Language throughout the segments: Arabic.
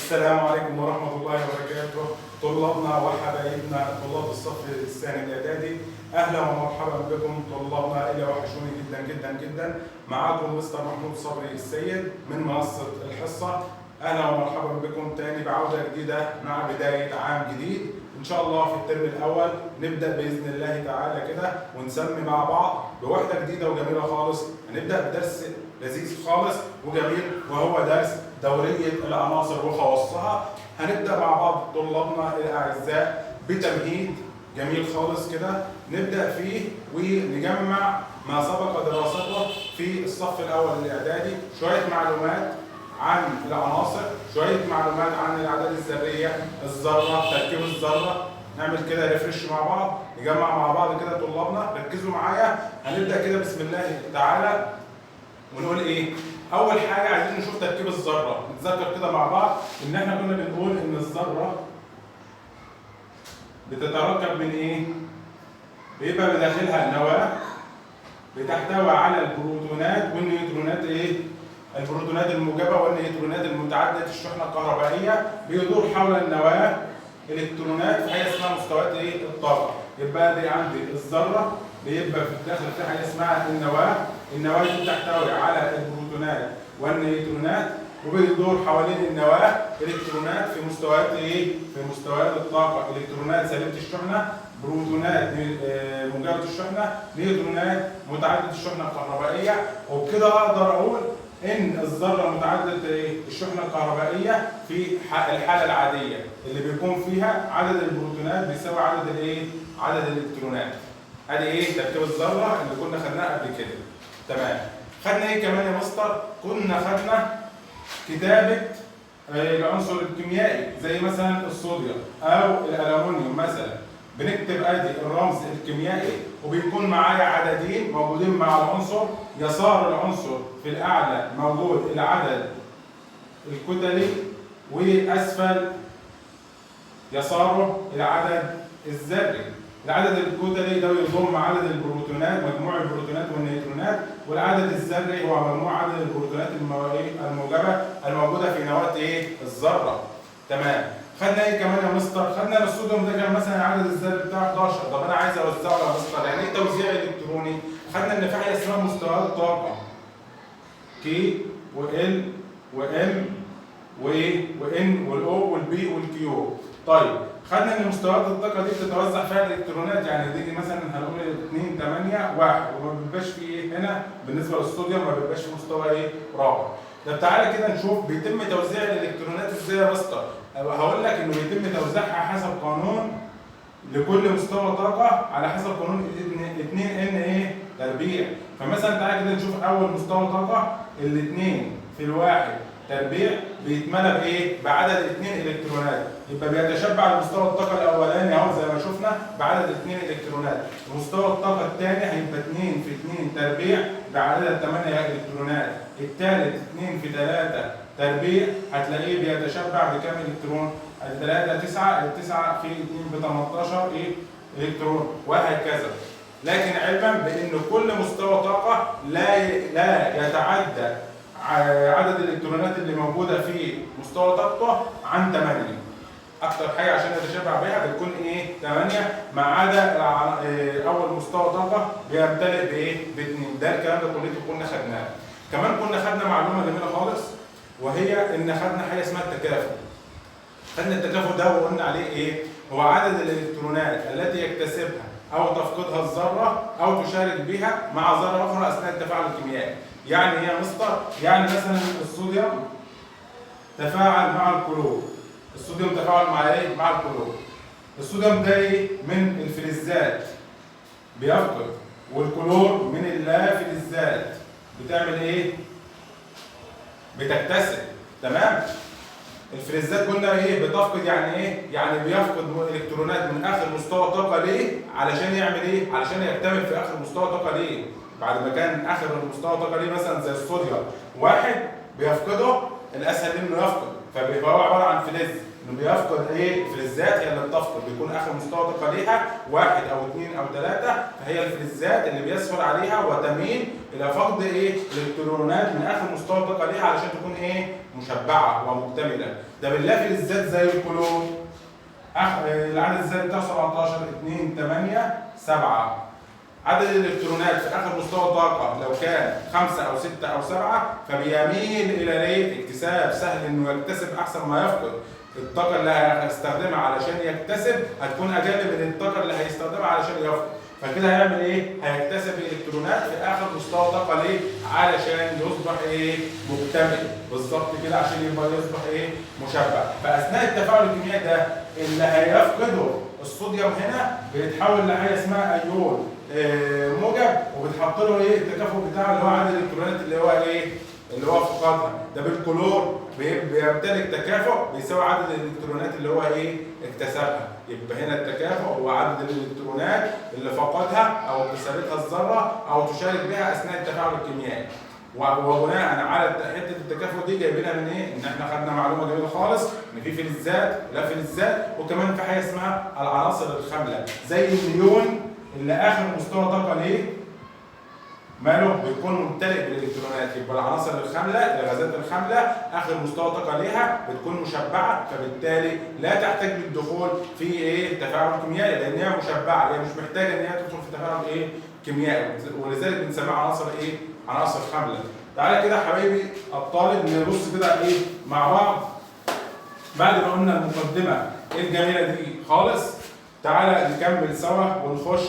السلام عليكم ورحمة الله وبركاته. طلابنا وحبايبنا طلاب الصف الثاني الإعدادي، أهلا ومرحبا بكم طلابنا اللي وحشوني جدا جدا جدا. معاكم مستر محمود صبري السيد من منصة الحصة. أهلا ومرحبا بكم تاني بعودة جديدة مع بداية عام جديد. إن شاء الله في الترم الأول نبدأ بإذن الله تعالى كده ونسمي مع بعض بوحدة جديدة وجميلة خالص. هنبدأ بدرس لذيذ خالص وجميل وهو درس دورية العناصر وخواصها. هنبدأ مع بعض طلابنا الأعزاء بتمهيد جميل خالص كده نبدأ فيه ونجمع ما سبق دراسته في الصف الأول الإعدادي، شوية معلومات عن العناصر، شوية معلومات عن الأعداد الذرية، الذرة، تركيب الذرة. نعمل كده ريفرش مع بعض، نجمع مع بعض كده طلابنا. ركزوا معايا، هنبدأ كده بسم الله تعالى ونقول إيه؟ أول حاجة عايزين نشوف تركيب الذرة، نتذكر كده مع بعض إن إحنا كنا بنقول إن الذرة بتتركب من إيه؟ بيبقى بداخلها نواة بتحتوي على البروتونات والنيوترونات إيه؟ البروتونات الموجبة والنيوترونات المتعددة الشحنة الكهربائية. بيدور حول النواة إلكترونات في حاجة اسمها مستويات إيه؟ الطاقة. يبقى دي عندي الذرة بيبقى في الداخل في حاجة اسمها النواة. النواة دي بتحتوي على البروتونات والنيوترونات وبيدور حوالين النواة إلكترونات في مستويات إيه؟ في مستويات الطاقة. إلكترونات سالبة الشحنة، بروتونات موجبة الشحنة، نيوترونات متعددة الشحنة الكهربائية. وبكده أقدر أقول إن الذرة متعددة الشحنة الكهربائية في الحالة العادية اللي بيكون فيها عدد البروتونات بيساوي عدد الإيه؟ عدد الإلكترونات. ادي ايه تركيب الذره اللي كنا خدناها قبل كده. تمام. خدنا ايه كمان يا مستر؟ كنا خدنا كتابه العنصر الكيميائي زي مثلا الصوديوم او الالومنيوم مثلا. بنكتب ادي الرمز الكيميائي وبيكون معايا عددين موجودين مع العنصر. يسار العنصر في الاعلى موجود العدد الكتلي واسفل يساره العدد الذري. العدد الكتلي ده يضم عدد البروتونات، مجموع البروتونات والنيوترونات، والعدد الذري هو مجموع عدد البروتونات الموجبه الموجوده في نواه ايه؟ الذره. تمام. خدنا ايه كمان يا مستر؟ خدنا الصوديوم ده كان مثلا العدد الذري بتاعه 11. طب انا عايز اوزعه يا مستر، يعني ايه توزيع الكتروني؟ خدنا ان في حاجه اسمها مستويات طاقه كي وال وام وايه وان والاو والبي والكيو. طيب خدنا ان مستويات الطاقه دي بتتوزع فيها الالكترونات، يعني دي مثلا هنقول 2 8 1 وما بيبقاش في ايه هنا بالنسبه للصوديوم، ما بيبقاش في مستوى ايه رابع. طب تعالى كده نشوف بيتم توزيع الالكترونات ازاي يا مستر. هقول لك انه بيتم توزيعها حسب قانون لكل مستوى طاقه على حسب قانون 2 ان ايه تربيع. فمثلا تعالى كده نشوف اول مستوى طاقه الاثنين في الواحد تربيع بيتملى بايه؟ بعدد 2 الكترونات. يبقى بيتشبع مستوى الطاقه الاولاني اهو زي ما شفنا بعدد 2 الكترونات. ومستوى الطاقه الثاني هيبقى 2 في 2 تربيع بعدد 8 الكترونات. الثالث 2 في 3 تربيع هتلاقيه بيتشبع بكام الكترون؟ ال3 9، ال9 في 2 ب 18 ايه؟ الكترون وهكذا. لكن علما بان كل مستوى طاقه لا يتعدى عدد الالكترونات اللي موجوده في مستوى طاقته عن 8. اكتر حاجه عشان يتشبع بيها بتكون ايه؟ 8 ما عدا اول مستوى طاقه بيمتلئ بايه؟ ب2. ده الكلام ده كلته كنا خدناه. كمان كنا خدنا معلومه جميله خالص وهي ان خدنا حاجه اسمها التكافؤ. خدنا التكافؤ ده وقلنا عليه ايه؟ هو عدد الالكترونات التي يكتسبها او تفقدها الذره او تشارك بها مع ذره اخرى اثناء التفاعل الكيميائي. يعني ايه يا مستر؟ يعني مثلا الصوديوم تفاعل مع الكلور. الصوديوم تفاعل مع ايه؟ مع الكلور. الصوديوم ده ايه؟ من الفلزات بيفقد، والكلور من اللافلزات بتعمل ايه؟ بتكتسب. تمام؟ الفلزات قلنا ايه؟ بتفقد يعني ايه؟ يعني بيفقد الكترونات من اخر مستوى طاقه ليه؟ علشان يعمل ايه؟ علشان يكتمل في اخر مستوى طاقه ليه؟ بعد ما كان اخر مستوى طاقه ليه مثلا زي الصوديوم 1 بيفقده، الاسهل انه يفقد، فبيبقى هو عباره عن فلز انه بيفقد ايه؟ الفلزات هي اللي بتفقد، بيكون اخر مستوى طاقه ليها 1 أو 2 أو 3، فهي الفلزات اللي بيسهل عليها وتميل الى فقد ايه؟ الالكترونات من اخر مستوى طاقه ليها علشان تكون ايه؟ مشبعه ومكتمله. ده بالله فلزات زي الكلور العدد الذري بتاعه 17 2 8 7. عدد الالكترونات في اخر مستوى طاقه لو كان 5 أو 6 أو 7 فبيميل الى ايه؟ اكتساب، سهل انه يكتسب احسن ما يفقد. الطاقه اللي هيستخدمها علشان يكتسب هتكون اقل من الطاقه اللي هيستخدمها علشان يفقد، فكده هيعمل ايه؟ هيكتسب الالكترونات في اخر مستوى طاقه ليه؟ علشان يصبح ايه؟ مكتمل، بالظبط كده، عشان يبقى يصبح ايه؟ مشبع. فاثناء التفاعل الكيميائي ده اللي هيفقده الصوديوم هنا بيتحول لحاجه اسمها ايون موجب، وبتحط له ايه؟ التكافؤ بتاعه اللي هو عدد الالكترونات اللي هو ايه؟ اللي هو فقدها. ده بالكلور بيمتلك تكافؤ بيساوي عدد الالكترونات اللي هو ايه؟ اكتسبها. يبقى هنا التكافؤ هو عدد الالكترونات اللي فقدها او اكتسبتها الذره او تشارك بها اثناء التفاعل الكيميائي. وبناء على حته التكافؤ دي جايبينها من ايه؟ ان احنا خدنا معلومه جميله خالص ان في فلزات ولا فلزات، وكمان في حاجه اسمها العناصر الخامله زي النيون اللي اخر مستوى طاقه ليه ماله؟ بيكون ممتلئ بالالكترونات. يبقى العناصر الخامله الغازات الخامله اخر مستوى طاقه ليها بتكون مشبعه، فبالتالي لا تحتاج للدخول في ايه؟ تفاعل كيميائي، لان هي مشبعه، هي مش محتاجه ان هي تدخل في تفاعل ايه؟ كيميائي، ولذلك بنسميها عناصر ايه؟ عناصر خامله. تعالى كده حبايبي الطالب نبص كده ايه مع بعض بعد ما قلنا المقدمه الجميله دي خالص. تعالى نكمل سوا ونخش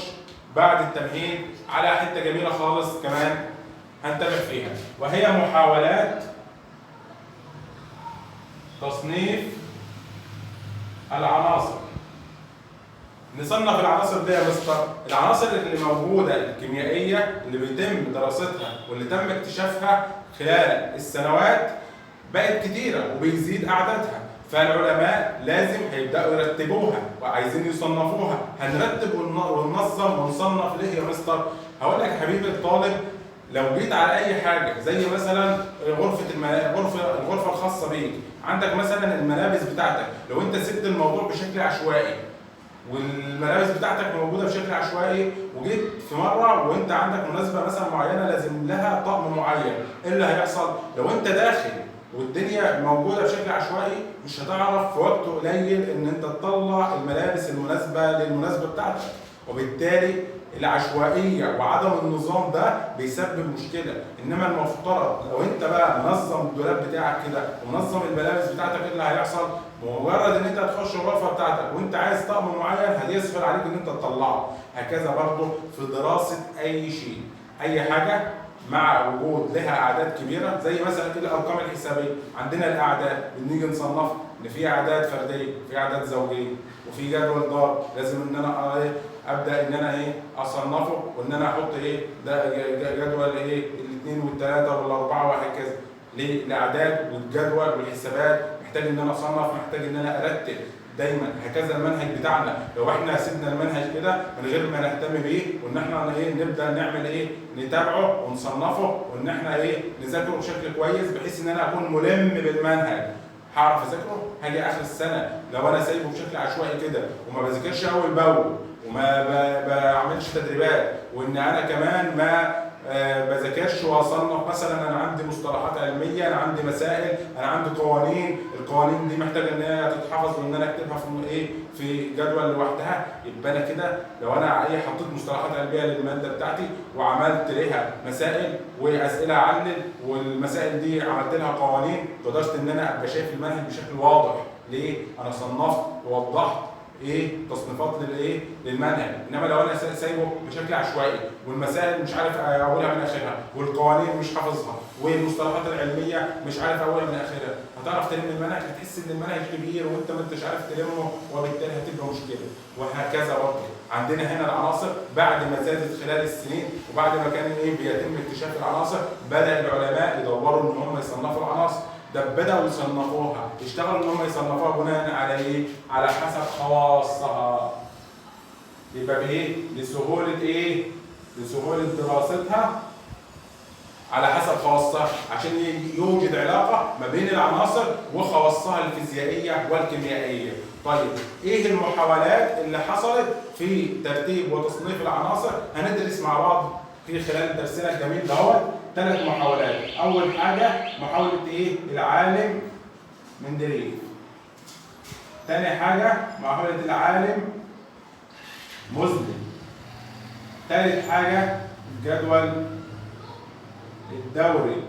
بعد التمهيد على حته جميله خالص كمان هنتابع فيها، وهي محاولات تصنيف العناصر. نصنف العناصر دي يا مستر، العناصر اللي موجوده الكيميائيه اللي بيتم دراستها واللي تم اكتشافها خلال السنوات بقت كتيره وبيزيد اعدادها، فالعلماء لازم هيبداوا يرتبوها وعايزين يصنفوها. هنرتب وننظم ونصنف ليه يا مستر؟ هقول لك يا حبيبي الطالب، لو جيت على اي حاجه زي مثلا الغرفه الخاصه بيك، عندك مثلا الملابس بتاعتك، لو انت سبت الموضوع بشكل عشوائي والملابس بتاعتك موجوده بشكل عشوائي، وجيت في مره وانت عندك مناسبه مثلا معينه لازم لها طقم معين، ايه اللي هيحصل؟ لو انت داخل والدنيا موجوده بشكل عشوائي مش هتعرف في وقت قليل ان انت تطلع الملابس المناسبه للمناسبه بتاعتك، وبالتالي العشوائيه وعدم النظام ده بيسبب مشكله. انما المفترض لو انت بقى منظم الدولاب بتاعك كده ومنظم الملابس بتاعتك، ايه اللي هيحصل؟ مجرد ان انت هتخش الغرفه بتاعتك وانت عايز طقم معين هيسهل عليك ان انت تطلعه. هكذا برضه في دراسه اي شيء، اي حاجه مع وجود لها اعداد كبيره زي مثلا كده الارقام الحسابيه، عندنا الاعداد بنيجي نصنفها ان في اعداد فرديه وفي اعداد زوجيه وفي جدول ضرب، لازم ان انا ابدا ان انا ايه؟ اصنفه وان انا احط ايه؟ ده جدول ايه؟ الاثنين والثلاثه والاربعه وهكذا. ليه؟ الاعداد والجدول والحسابات محتاج ان انا اصنف، محتاج ان انا ارتب دايما. هكذا المنهج بتاعنا، لو احنا سيبنا المنهج كده من غير ما نهتم بيه وان احنا ايه؟ نبدا نعمل ايه؟ نتابعه ونصنفه وان احنا ايه؟ نذاكره بشكل كويس بحيث ان انا اكون ملم بالمنهج، هعرف اذاكره. هاجي اخر السنه لو انا سايبه بشكل عشوائي كده وما بذاكرش اول باول وما بعملش تدريبات، وان انا كمان ما بذاكرش واصنف، مثلا انا عندي مصطلحات علميه، انا عندي مسائل، انا عندي قوانين، القوانين دي محتاجه ان هي تتحفظ وان انا اكتبها في ايه؟ في جدول لوحدها. يبقى انا كده لو انا ايه؟ حطيت مصطلحات علميه للماده بتاعتي وعملت ليها مسائل واسئله علل، والمسائل دي عملت لها قوانين، قدرت ان انا ابقى شايف المنهج بشكل واضح. ليه؟ انا صنفت ووضحت ايه؟ تصنيفات للايه؟ للمنهج. انما لو انا سايبه بشكل عشوائي والمسائل مش عارف اولها من اخرها والقوانين مش حافظها والمصطلحات العلميه مش عارف اولها من اخرها، هتعرف تلم المنهج؟ هتحس ان المنهج كبير وانت ما انتش عارف تلمه، وبالتالي هتبقى مشكله. وهكذا برضه عندنا هنا العناصر بعد ما زادت خلال السنين وبعد ما كان ايه؟ بيتم اكتشاف العناصر، بدا العلماء يدوروا ان هم يصنفوا العناصر. ده بدأوا يصنفوها، اشتغلوا ان هم يصنفوها بناء على ايه؟ على حسب خواصها. يبقى بايه؟ لسهولة ايه؟ لسهولة دراستها على حسب خواصها، عشان يوجد علاقه ما بين العناصر وخواصها الفيزيائيه والكيميائيه. طيب ايه المحاولات اللي حصلت في ترتيب وتصنيف العناصر؟ هندرس مع بعض في خلال درسنا الجميل دوت 3 محاولات. اول حاجه محاوله ايه؟ العالم مندليف. تاني حاجه محاوله العالم موزلي. تالت حاجه الجدول الدوري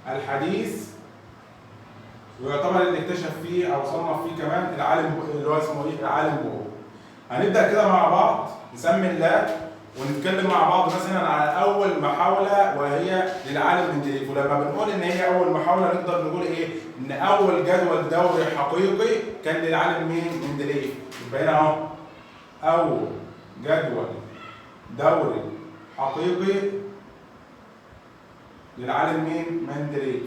الحديث، ويعتبر اللي اكتشف فيه او صنف فيه كمان العالم اللي هو اسمه ايه؟ العالم بور. هنبدا كده مع بعض نسمي الله ونتكلم مع بعض مثلا على اول محاوله وهي للعالم مندليف. ولما بنقول ان هي اول محاوله نقدر نقول ايه؟ ان اول جدول دوري حقيقي كان للعالم مين؟ مندليف. يبقى هنا اهو اول جدول دوري حقيقي للعالم مين؟ مندليف.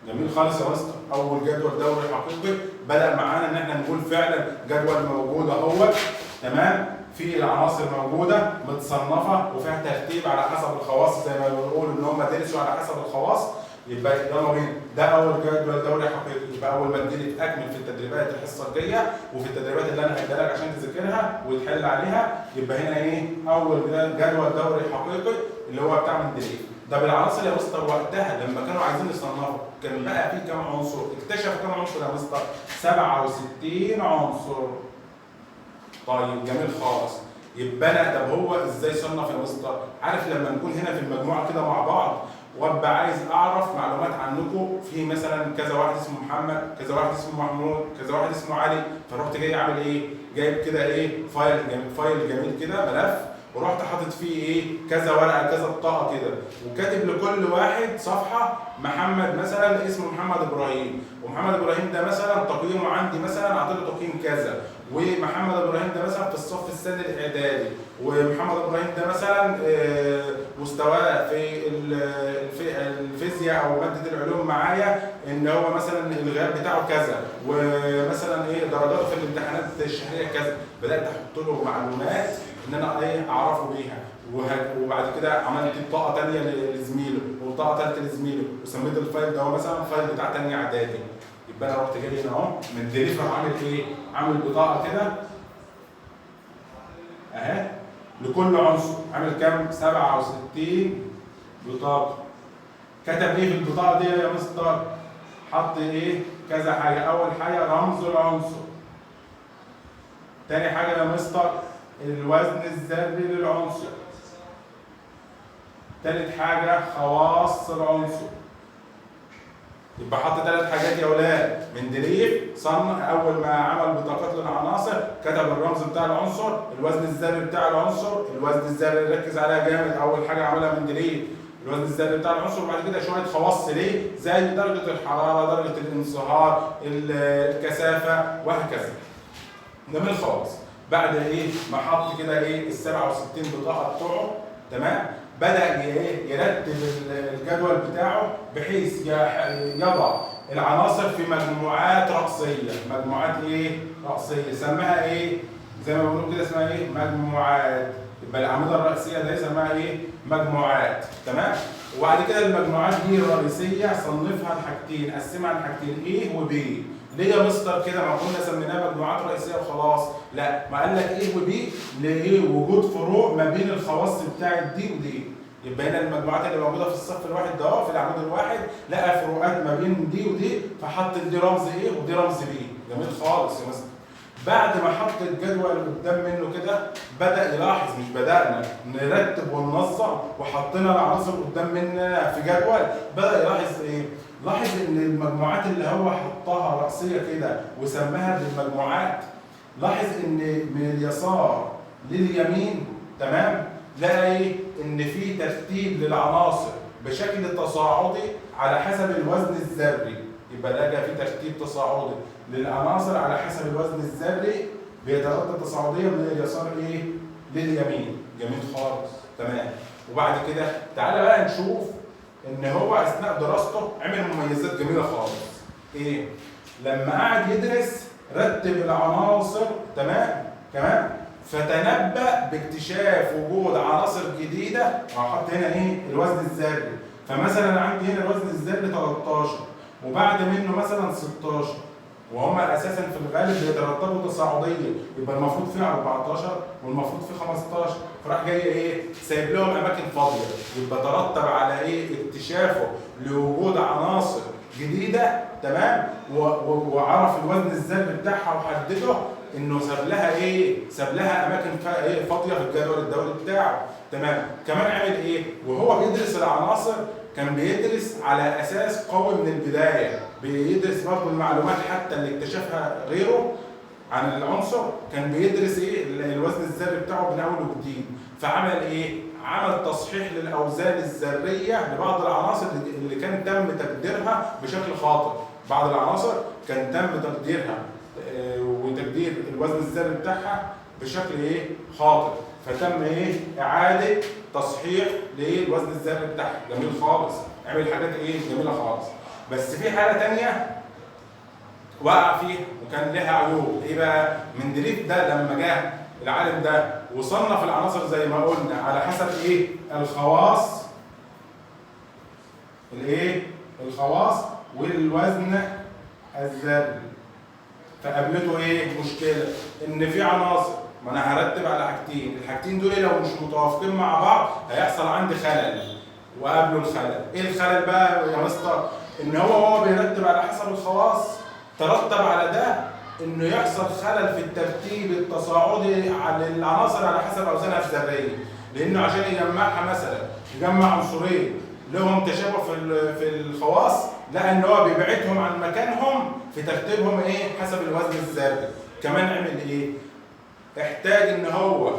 جميل خالص يا مستر. اول جدول دوري حقيقي بدا معانا ان احنا نقول فعلا جدول موجود اهوت، تمام، في العناصر موجوده متصنفه وفيها ترتيب على حسب الخواص زي ما بنقول ان هم درسوا على حسب الخواص. يبقى يلا بينا، ده اول جدول دوري حقيقي. يبقى اول ما تجيلي تكمل في التدريبات الحصه الجايه وفي التدريبات اللي انا هديها لك عشان تذاكرها وتحل عليها، يبقى هنا ايه؟ اول جدول دوري حقيقي اللي هو بتاع مندليف. ده بالعناصر يا مستر وقتها لما كانوا عايزين يصنفوا كان بقى فيه كام عنصر؟ اكتشفوا كام عنصر يا مستر؟ 67 عنصر. طيب جميل خالص. يبقى انا طب هو ازاي صنف يا مستر؟ عارف لما نكون هنا في المجموعه كده مع بعض وابقى عايز اعرف معلومات عنكم، في مثلا كذا واحد اسمه محمد، كذا واحد اسمه محمود، كذا واحد اسمه علي، فرحت جاي عامل ايه؟ جايب كده ايه؟ فايل جميل كده، ملف، ورحت حاطط فيه ايه؟ كذا ورقه، كذا بطاقه كده، وكاتب لكل واحد صفحه. محمد مثلا اسمه محمد ابراهيم، ومحمد ابراهيم ده مثلا تقييمه عندي مثلا اعطيله تقييم كذا، ومحمد ابراهيم ده مثلا في الصف السني الاعدادي، ومحمد ابراهيم ده مثلا مستواه في الفيزياء او ماده العلوم معايا ان هو مثلا الغياب بتاعه كذا، ومثلا ايه درجاته في الامتحانات الشهريه كذا. بدات احط له معلومات ان انا ايه اعرفه بيها، وبعد كده عملت بطاقه ثانيه لزميله وبطاقه ثالثه لزميله، وسميت الفايل ده مثلا الفايل بتاع ثانيه اعدادي. يبقى انا رحت جاي هنا اهو من ديليفر عامل ايه؟ عامل بطاقه كده اهي لكل عنصر، عامل كام؟ 67 بطاقه. كتب ايه في البطاقه دي يا مستر؟ حط ايه؟ كذا حاجه. اول حاجه رمز العنصر. تاني حاجه يا مستر الوزن الذري للعنصر. تالت حاجه خواص العنصر. يبقى حط 3 حاجات يا اولاد. مندليف صنع اول ما عمل بطاقات للعناصر كتب الرمز بتاع العنصر، الوزن الذري بتاع العنصر، الوزن الذري اللي ركز عليها جامد اول حاجه عملها مندليف الوزن الذري بتاع العنصر، وبعد كده شويه خواص ليه زي درجه الحراره، درجه الانصهار، الكثافه وهكذا. جميل خالص. بعد ايه ما حط كده ايه ال 67 بطاقه بتوعه، تمام، بدأ يرتب الجدول بتاعه بحيث يضع العناصر في مجموعات رأسية. مجموعات ايه؟ رأسية. سماها ايه؟ زي ما بنقول كده اسمها ايه؟ مجموعات. يبقى الأعمدة الرئيسية دي سماها ايه؟ مجموعات، تمام؟ وبعد كده المجموعات دي الرئيسية صنفها لحاجتين، قسمها لحاجتين A و B. ليه يا مستر كده؟ ما قلنا سميناها مجموعات رئيسيه وخلاص؟ لا، ما قال لك ايه وبي؟ ليه؟ وجود فروق ما بين الخواص بتاعت دي ودي. يبقى هنا المجموعات اللي موجوده في الصف الواحد ده اهو في العمود الواحد لقى فروقات ما بين دي ودي، فحط دي رمز ايه ودي رمز بي. جميل خالص يا مستر. بعد ما حط الجدول قدام منه كده بدا يلاحظ، مش بدانا نرتب وننظم وحطينا العناصر قدام مننا في جدول، بدا يلاحظ ايه؟ لاحظ ان المجموعات اللي هو حطها رأسية كده وسماها بالمجموعات، لاحظ ان من اليسار لليمين، تمام، لقى ايه؟ ان في ترتيب للعناصر بشكل تصاعدي على حسب الوزن الذري. يبقى لقى في ترتيب تصاعدي للعناصر على حسب الوزن الذري بيترتب تصاعديا من اليسار ايه؟ لليمين. جميل خالص، تمام. وبعد كده تعالى بقى نشوف ان هو اثناء دراسته عمل مميزات جميله خالص. ايه؟ لما قعد يدرس رتب العناصر، تمام؟ فتنبأ باكتشاف وجود عناصر جديده. هحط هنا ايه؟ الوزن الذري. فمثلا عندي هنا الوزن الذري 13 وبعد منه مثلا 16، وهم اساسا في الغالب بيترتبوا تصاعديا، يبقى المفروض فيه 14 والمفروض فيه 15، فراح جاي ايه؟ سايب لهم اماكن فاضيه، يبقى ترتب على ايه؟ اكتشافه لوجود عناصر جديده، تمام؟ وعرف الوزن الذري بتاعها وحدده انه ساب لها ايه؟ ساب لها اماكن ايه؟ فاضيه في الجدول الدوري بتاعه، تمام؟ كمان عمل ايه؟ وهو بيدرس العناصر كان بيدرس على اساس قوي من البدايه، بيدرس برضه المعلومات حتى اللي اكتشفها غيره عن العنصر، كان بيدرس ايه؟ الوزن الذري بتاعه من اول وجديد. فعمل ايه؟ عمل تصحيح للاوزان الذريه لبعض العناصر اللي كان تم تقديرها بشكل خاطئ. بعض العناصر كان تم تقديرها وتقدير الوزن الذري بتاعها بشكل ايه؟ خاطئ، فتم ايه؟ اعاده تصحيح للوزن الذري بتاعها. جميل خالص، عمل حاجات ايه؟ جميله خالص. بس في حاله ثانيه وقع فيها وكان لها عيوب. ايه بقى؟ مندليف ده لما جه العالم ده وصنف العناصر زي ما قلنا على حسب ايه؟ الخواص، الايه؟ الخواص والوزن الذري. فقابلته ايه؟ مشكله ان في عناصر، ما انا هرتب على حاجتين، الحاجتين دول لو مش متوافقين مع بعض هيحصل عندي خلل، وقابله الخلل. ايه الخلل بقى يا مستر؟ ان هو بيرتب على حسب الخواص، ترتب على ده انه يحصل خلل في الترتيب التصاعدي على العناصر على حسب اوزانها الذريه، لانه عشان يجمعها مثلا يجمع عنصرين لهم تشابه في الخواص، لقى ان هو بيبعدهم عن مكانهم في ترتيبهم ايه؟ حسب الوزن الذري. كمان عمل ايه؟ احتاج ان هو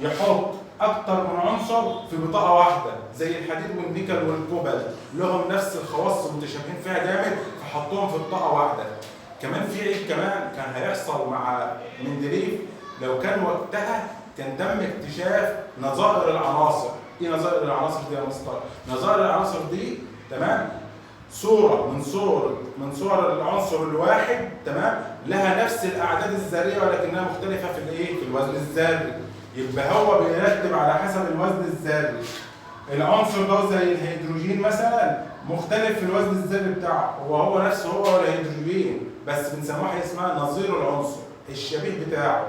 يحط اكتر من عنصر في بطاقه واحده، زي الحديد والنيكل والكوبالت لهم نفس الخواص متشابهين فيها جامد، فحطهم في بطاقه واحده. كمان في عيب كمان كان هيحصل مع مندليف لو كان وقتها كان تم اكتشاف نظائر العناصر. ايه نظائر العناصر دي يا مستر؟ نظائر العناصر دي، تمام، صوره من صور العنصر الواحد، تمام، لها نفس الاعداد الذريه ولكنها مختلفه في الايه؟ في الوزن الذري. يبقى هو بيرتب على حسب الوزن الذري. العنصر ده زي الهيدروجين مثلا مختلف في الوزن الذري بتاعه، هو نفسه هو الهيدروجين، بس بنسموه حاجه اسمها نظير العنصر، الشبيه بتاعه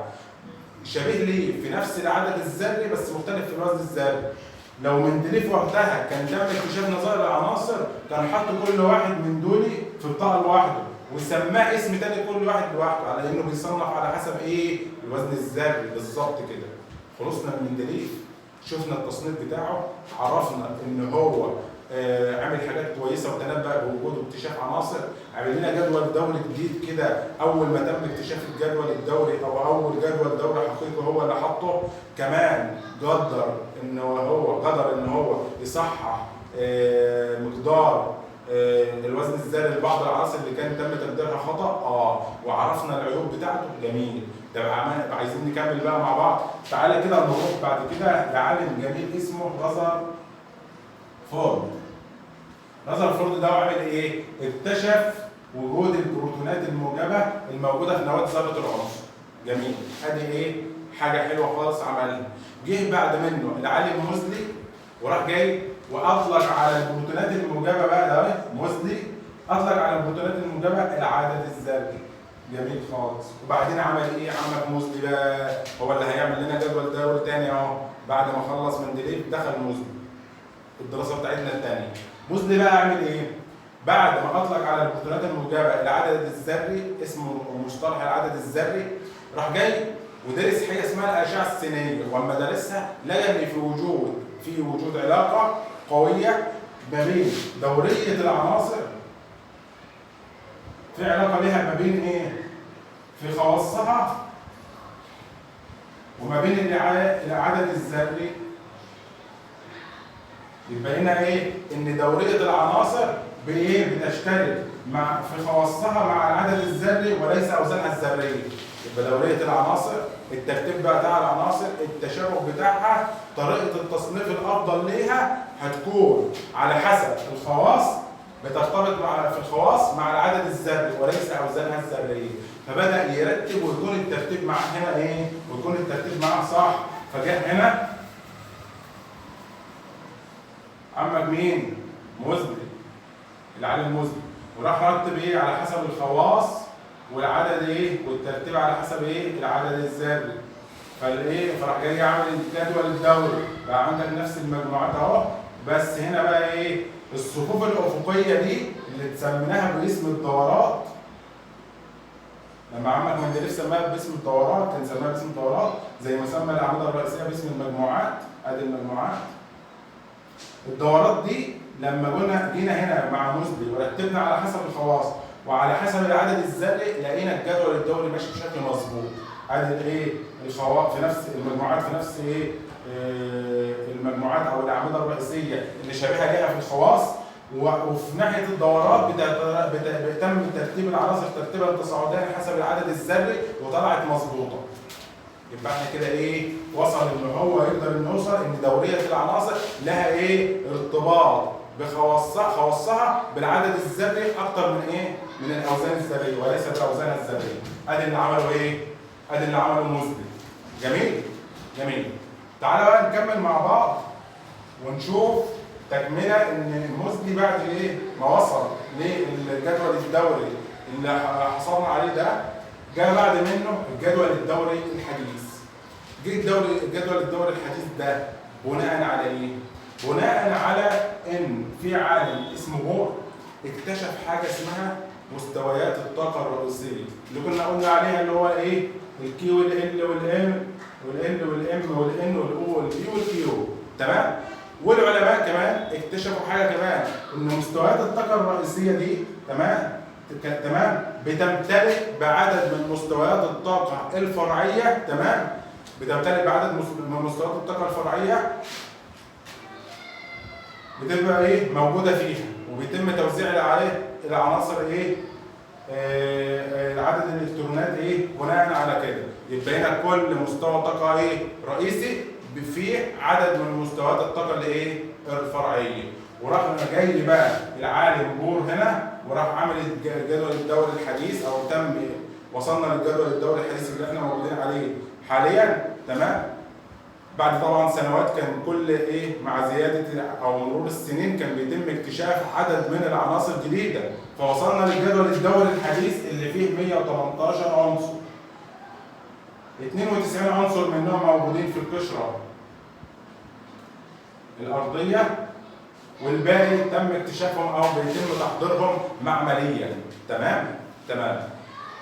شبيه ليه في نفس العدد الذري بس مختلف في الوزن الذري. لو مندليف وقتها كان تم اكتشاف نظائر العناصر كان حط كل واحد من دول في بطاقه لوحده وسماه اسم تاني كل واحد لوحده، على انه بيصنف على حسب ايه؟ الوزن الذري بالظبط كده. خلصنا من مندليف، شفنا التصنيف بتاعه، عرفنا ان هو عمل حاجات كويسه وتنبأ بوجود واكتشاف عناصر، عمل لنا جدول دوري جديد كده اول ما تم اكتشاف الجدول الدوري او اول جدول دوري حقيقي هو اللي حطه. كمان قدر ان هو يصحح مقدار الوزن الذري لبعض العناصر اللي كان تم تقديرها خطأ، وعرفنا العيوب بتاعته. جميل. طب عايزين نكمل بقى مع بعض. تعالى كده نروح بعد كده لعالم جميل اسمه رذرفورد. رذرفورد ده عمل ايه؟ اكتشف وجود البروتونات الموجبه الموجوده في نواه ذره العنصر. جميل. ادي ايه؟ حاجه حلوه خالص عملها. جه بعد منه العالم موزلي وراح جاي واطلق على البروتونات الموجبه بقى ده موزلي اطلق على البروتونات الموجبه العدد الذري. جميل خالص. وبعدين عمل ايه؟ عمل موزلي بقى هو اللي هيعمل لنا جدول دوري تاني اهو. بعد ما خلص مندليف دخل موزلي الدراسه بتاعتنا الثانيه. موزلي بقى عمل ايه؟ بعد ما اطلق على البروتونات الموجبه العدد الذري، اسمه مصطلح العدد الذري، راح جاي ودرس حاجه اسمها الاشعه السينيه، واما درسها لقى ان في وجود علاقه قويه ما بين دوريه العناصر، في علاقه لها ما بين ايه؟ في خواصها وما بين العدد الذري. يبقى هنا ايه؟ ان دوريه العناصر بايه؟ بتشترك في خواصها مع العدد الذري وليس اوزانها الذريه. يبقى دوريه العناصر، الترتيب بتاع العناصر، التشابه بتاعها، طريقه التصنيف الافضل ليها هتكون على حسب الخواص بترتبط في الخواص مع العدد الذري وليس اوزانها الذريه. فبدا يرتب ويكون الترتيب معاه هنا ايه؟ ويكون الترتيب معاه صح. فجاء هنا عمك مين؟ مزني، العالم مزني، وراح رتب ايه؟ على حسب الخواص والعدد ايه؟ والترتيب على حسب ايه؟ العدد الذري. فالايه؟ فراح جاي عامل الجدول الدوري، بقى عندك نفس المجموعات اهو، بس هنا بقى ايه؟ الصفوف الافقيه دي اللي سميناها باسم الدورات. لما عمك مندليف سماها باسم الدورات، كان سماها باسم الدورات زي ما سمى الاعمده الرئيسيه باسم المجموعات. ادي المجموعات. الدورات دي لما جينا هنا مع مزدي ورتبنا على حسب الخواص وعلى حسب العدد الذري، لقينا الجدول الدوري ماشي بشكل مظبوط. ادي الايه؟ الخواص في نفس المجموعات، في نفس ايه؟ المجموعات او الاعمده الرئيسيه اللي شبيهه ليها في الخواص، وفي ناحيه الدورات بيتم ترتيب العناصر ترتيبا تصاعديا حسب العدد الذري وطلعت مظبوطه. يبقى احنا كده ايه؟ وصل ان هو يقدر نوصل ان دوريه العناصر لها ايه؟ ارتباط بخواصها بالعدد الذري اكتر من ايه؟ من الاوزان الذريه وليس بالاوزان الذريه. ادي اللي عمله ايه؟ ادي اللي عمله مزدي. جميل؟ جميل. تعالى بقى نكمل مع بعض ونشوف تكمله ان المزدي بعد ايه؟ ما وصل للجدول الدوري اللي حصلنا عليه ده، جاء بعد منه الجدول الدوري الحديث. الجدول الدوري الحديث ده بناء على ايه؟ بناء على ان في عالم اسمه بور اكتشف حاجه اسمها مستويات الطاقه الرئيسيه اللي كنا قلنا عليها، اللي هو ايه؟ الكيو والال والام والان والاو والبي والكيو. تمام؟ والعلماء كمان اكتشفوا حاجه كمان، ان مستويات الطاقه الرئيسيه دي تمام بتمتلئ بعدد من مستويات الطاقه الفرعيه. تمام؟ بتمتلئ بعدد من مستويات الطاقه الفرعيه بتبقى ايه؟ موجوده فيها، وبيتم توزيع عليه العناصر ايه؟ عدد الالكترونات ايه؟ بناء على كده. يبقى هنا كل مستوى طاقه ايه؟ رئيسي فيه عدد من مستويات الطاقه اللي ايه؟ الفرعيه. وراح جاي بقى العالم بور هنا وراح عامل الجدول الدوري الحديث، او وصلنا للجدول الدوري الحديث اللي احنا موجودين عليه حاليا. تمام؟ بعد طبعا سنوات كان كل ايه؟ مع زياده او مرور السنين كان بيتم اكتشاف عدد من العناصر جديده، فوصلنا للجدول الدوري الحديث اللي فيه 118 عنصر. 92 عنصر منهم موجودين في القشره الارضيه، والباقي تم اكتشافهم او بيتم تحضيرهم معمليا. تمام؟ تمام.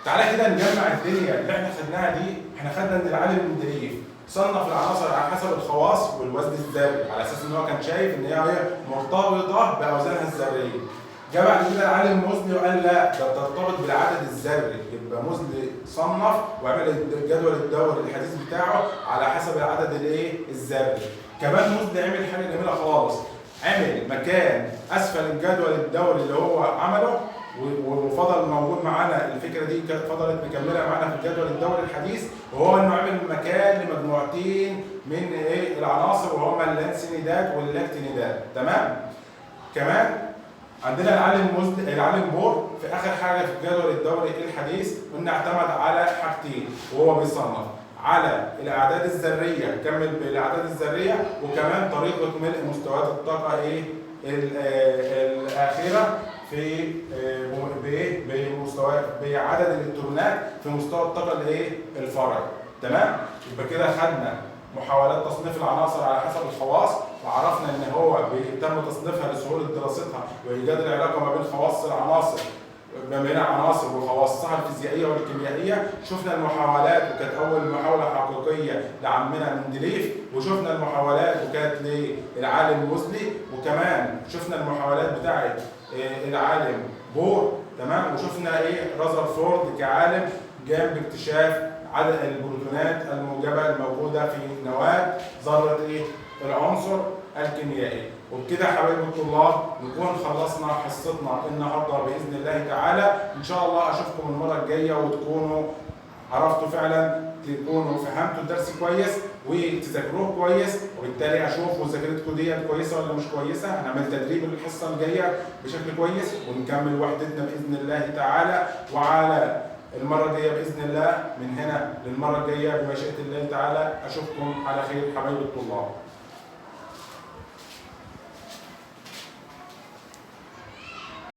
تعالى كده نجمع الدنيا اللي احنا خدناها دي. احنا خدنا ان العالم مندليف صنف العناصر على حسب الخواص والوزن الذري، على اساس ان هو كان شايف ان هي مرتبطه باوزانها الذريه. جه بعد كده العالم مزني وقال لا، ده بترتبط بالعدد الذري. يبقى مزني صنف وعمل الجدول الدوري الحديث بتاعه على حسب العدد الايه؟ الذري. كمان مزني عمل حاجه جميله خالص، عمل مكان اسفل الجدول الدوري اللي هو عمله، وفضل موجود معانا. الفكره دي فضلت مكمله معانا في الجدول الدوري الحديث، وهو انه عمل مكان لمجموعتين من ايه؟ العناصر، وهما اللانسينيدات واللاكتينيدات. تمام؟ كمان عندنا العالم بور في اخر حاجه في الجدول الدوري الحديث، قلنا اعتمد على حاجتين وهو بيصنف على الاعداد الذريه، كمل بالاعداد الذريه، وكمان طريقه ملء مستويات الطاقه ايه؟ الاخيره في بمستوى بعدد الالكترونات في مستوى الطاقه الايه؟ الفرعي. تمام؟ يبقى كده خدنا محاولات تصنيف العناصر على حسب الخواص، وعرفنا ان هو بيتم تصنيفها لسهوله دراستها وايجاد العلاقه ما بين خواص العناصر، ما بين العناصر وخواصها الفيزيائيه والكيميائيه. شفنا المحاولات وكانت اول محاوله حقيقيه لعمنا مندليف، وشفنا المحاولات وكانت للعالم موزلي، وكمان شفنا المحاولات بتاعه العالم بور. تمام؟ وشفنا ايه؟ رازرفورد كعالم قام باكتشاف عدد البروتونات الموجبه الموجوده في نواه ذره ايه؟ العنصر الكيميائي. وبكده يا حبايبي الطلاب نكون خلصنا حصتنا النهارده باذن الله تعالى. ان شاء الله اشوفكم المره الجايه وتكونوا عرفتوا فعلا تكونوا فهمتوا الدرس كويس وتذاكروه كويس، وبالتالي اشوف مذاكرتكم ديت كويسه ولا مش كويسه. هنعمل تدريب الحصه الجايه بشكل كويس ونكمل وحدتنا باذن الله تعالى. وعلى المره الجايه باذن الله من هنا للمره الجايه بمشيئه الله تعالى اشوفكم على خير حبايب الطلاب.